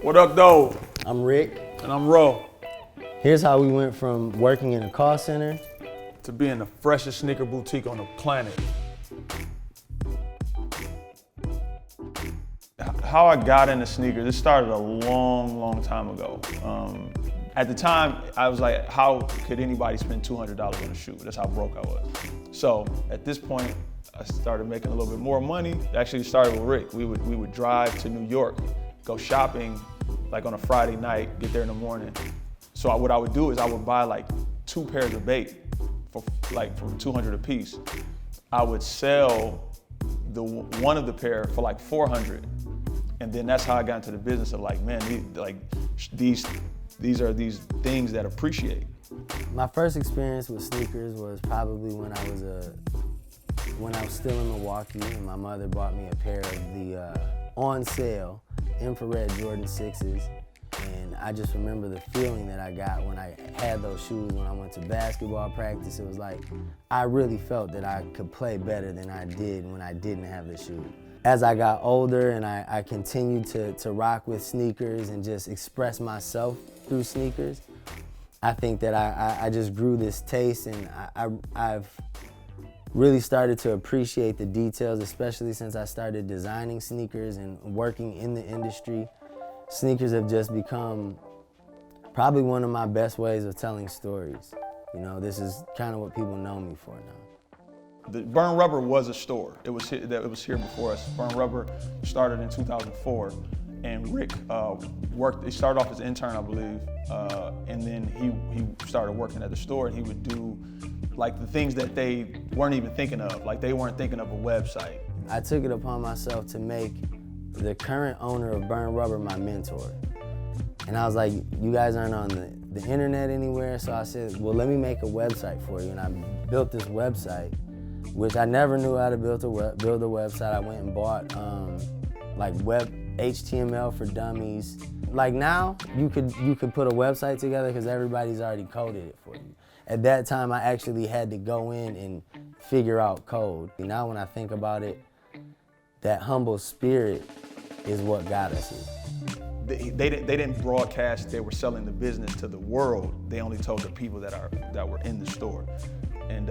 What up, though? I'm Rick. And I'm Ro. Here's how we went from working in a call center to being the freshest sneaker boutique on the planet. How I got into sneakers, this started a long time ago. At the time, I was like, how could anybody spend $200 on a shoe? That's how broke I was. So at this point, I started making a little bit more money. It actually started with Rick. We would drive to New York, go shopping like on a Friday night, get there in the morning. So what I would do is I would buy like 2 pairs of bait for $200 a piece. I would sell one of the pair for like $400. And then that's how I got into the business of like, man, these are these things that appreciate. My first experience with sneakers was probably when I was still in Milwaukee, and my mother bought me a pair of the on sale infrared Jordan 6s. And I just remember the feeling that I got when I had those shoes when I went to basketball practice. It was like, I really felt that I could play better than I did when I didn't have the shoe. As I got older and I continued to rock with sneakers and just express myself through sneakers, I think that I just grew this taste, and I've really started to appreciate the details, especially since I started designing sneakers and working in the industry. Sneakers have just become probably one of my best ways of telling stories. You know, this is kind of what people know me for now. The Burn Rubber was a store. It was here before us. Burn Rubber started in 2004, and Rick worked. He started off as an intern, I believe, and then he started working at the store, and he would do like the things that they weren't even thinking of. Like they weren't thinking of a website. I took it upon myself to make the current owner of Burn Rubber my mentor. And I was like, you guys aren't on the internet anywhere, so I said, well, let me make a website for you. And I built this website, which I never knew how to build a website. I went and bought like web HTML for dummies. Like now, you could put a website together because everybody's already coded it for you. At that time, I actually had to go in and figure out code. Now when I think about it, that humble spirit is what got us here. They didn't broadcast they were selling the business to the world. They only told the people that were in the store. And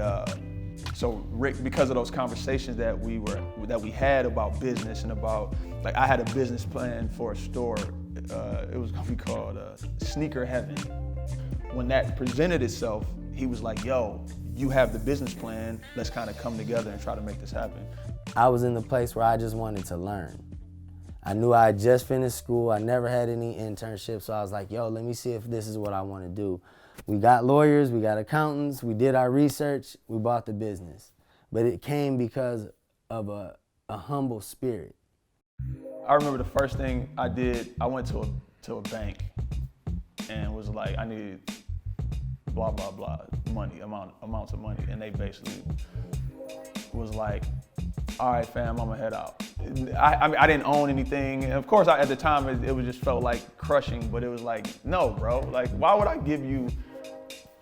so Rick, because of those conversations that we had about business and about, like I had a business plan for a store. It was gonna be called Sneaker Heaven. When that presented itself, he was like, yo, you have the business plan. Let's kind of come together and try to make this happen. I was in the place where I just wanted to learn. I knew I had just finished school. I never had any internships, so I was like, yo, let me see if this is what I want to do. We got lawyers, we got accountants, we did our research, we bought the business. But it came because of a humble spirit. I remember the first thing I did, I went to a bank and was like, I need blah, blah, blah, amounts of money. And they basically was like, all right, fam, I'm gonna head out. I didn't own anything. And of course, at the time, it just felt like crushing, but it was like, no, bro, like, why would I give you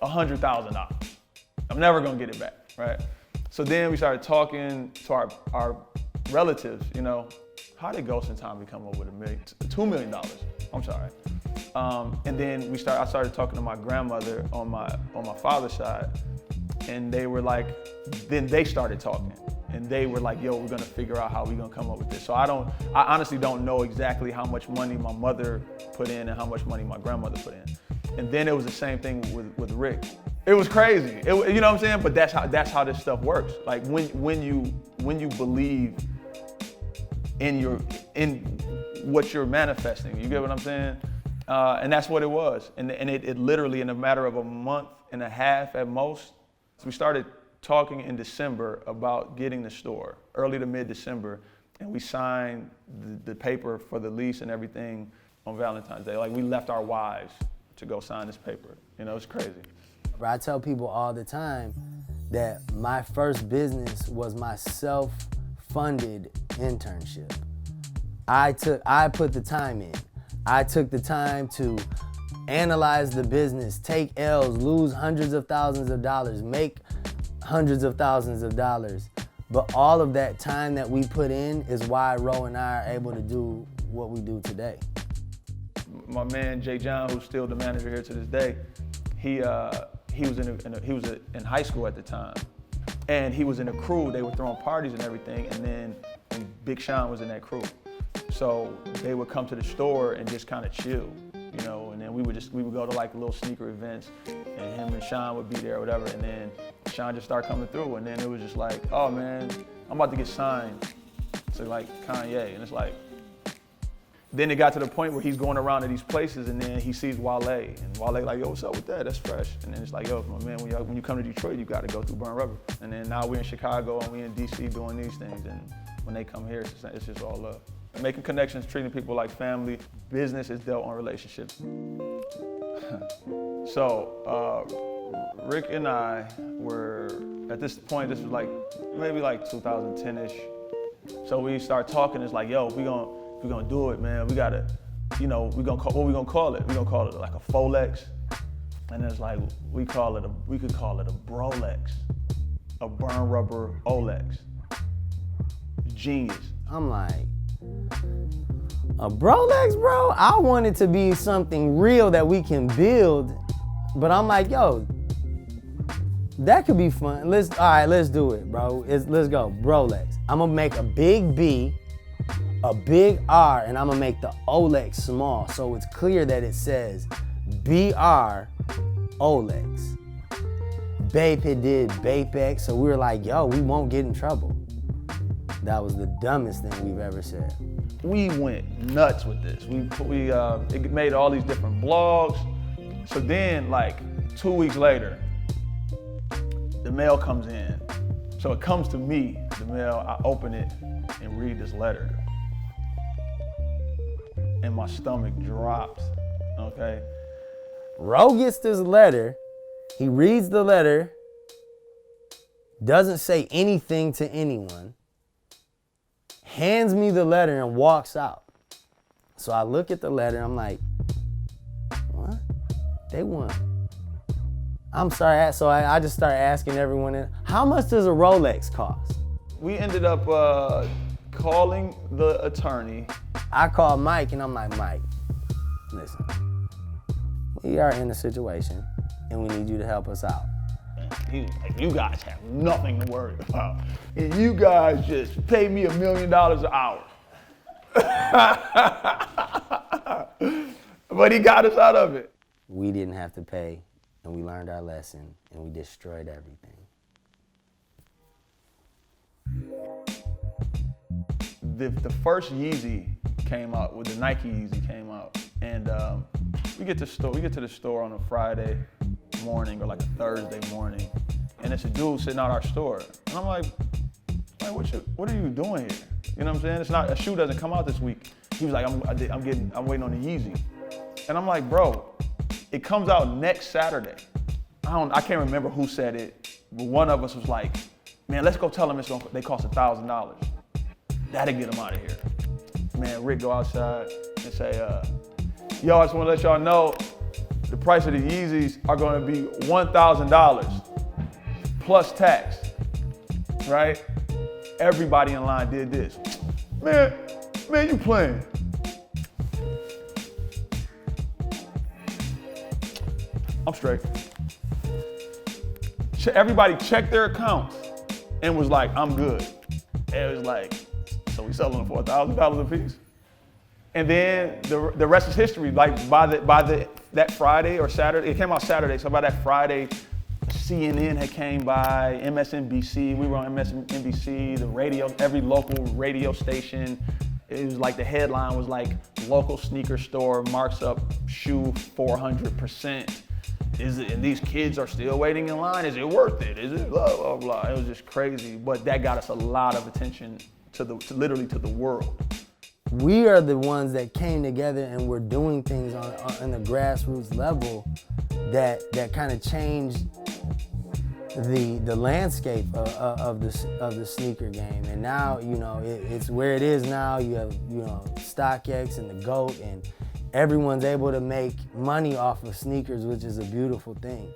$100,000? I'm never gonna get it back, right? So then we started talking to our relatives, you know, how did Ghost and Tommy come up with $2 million? I'm sorry. And then I started talking to my grandmother on my father's side, and they were like, then they started talking. And they were like, yo, we're gonna figure out how we're gonna come up with this. So I honestly don't know exactly how much money my mother put in and how much money my grandmother put in. And then it was the same thing with Rick. It was crazy, you know what I'm saying? But that's how this stuff works. Like when you believe in what you're manifesting, you get what I'm saying? And that's what it was. And it literally, in a matter of a month and a half at most, so we started talking in December about getting the store, early to mid-December, and we signed the paper for the lease and everything on Valentine's Day. Like, we left our wives to go sign this paper. You know, it's crazy. I tell people all the time that my first business was my self-funded internship. I put the time in. I took the time to analyze the business, take L's, lose hundreds of thousands of dollars, make hundreds of thousands of dollars. But all of that time that we put in is why Ro and I are able to do what we do today. My man Jay John, who's still the manager here to this day, he was in high school at the time, and he was in a crew. They were throwing parties and everything, and then Big Sean was in that crew. So they would come to the store and just kind of chill, you know, and then we would go to like little sneaker events, and him and Sean would be there or whatever, and then Sean just started coming through, and then it was just like, oh man, I'm about to get signed to like Kanye, and it's like, then it got to the point where he's going around to these places, and then he sees Wale, and Wale like, yo, what's up with that? That's fresh. And then it's like, yo, my man, when you come to Detroit, you got to go through Burn Rubber. And then now we're in Chicago and we in DC doing these things, and when they come here, it's just all love. Making connections, treating people like family. Business is dealt on relationships. So Rick and I were, at this point, this was like maybe like 2010-ish. So we start talking. It's like, yo, if we're gonna do it, man, we gotta, you know, what we gonna call it? We're gonna call it like a Folex, and it's like we could call it a Brolex, a Burn Rubber Olex. Genius. I'm like, a Brolex, bro? I want it to be something real that we can build, but I'm like, yo, that could be fun. All right, let's do it, bro. Let's go, Brolex. I'm gonna make a big B, a big R, and I'm gonna make the Olex small, so it's clear that it says BR Olex. Bape had did Bapex, so we were like, yo, we won't get in trouble. That was the dumbest thing we've ever said. We went nuts with this. It made all these different blogs. So then, like 2 weeks later, the mail comes in. So it comes to me, the mail, I open it and read this letter. And my stomach drops, okay? Ro gets this letter, he reads the letter, doesn't say anything to anyone, hands me the letter and walks out. So I look at the letter, I'm like, what? They won. I'm sorry, so I just started asking everyone, how much does a Rolex cost? We ended up calling the attorney. I called Mike and I'm like, Mike, listen, we are in a situation and we need you to help us out. He was like, you guys have nothing to worry about. And you guys just pay me $1 million an hour. But he got us out of it. We didn't have to pay, and we learned our lesson, and we destroyed everything. The first Yeezy came out, with the Nike Yeezy came out, and we get to the store on a Friday morning or like a Thursday morning, and it's a dude sitting out our store, and I'm like, what are you doing here? You know what I'm saying? It's not, a shoe doesn't come out this week. He was like, I'm waiting on the Yeezy, and I'm like, bro, it comes out next Saturday. I can't remember who said it, but one of us was like, man, let's go tell them they cost $1,000. That'll get them out of here. Man, Rick go outside and say, yo, I just want to let y'all know the price of the Yeezys are going to be $1,000 plus tax, right? Everybody in line did this. Man, you playing. I'm straight. Everybody checked their accounts and was like, I'm good. And it was like, so we selling them for $1,000 a piece? And then the rest is history. Like by that Friday or Saturday, it came out Saturday, so by that Friday, CNN had came by, MSNBC, we were on MSNBC, the radio, every local radio station. It was like the headline was like, local sneaker store marks up shoe 400%. And these kids are still waiting in line. Is it worth it? Is it blah, blah, blah. It was just crazy, but that got us a lot of attention literally to the world. We are the ones that came together and we're doing things on the grassroots level that kind of changed the landscape of the sneaker game. And now, you know, it's where it is now. You have, you know, StockX and the GOAT, and everyone's able to make money off of sneakers, which is a beautiful thing.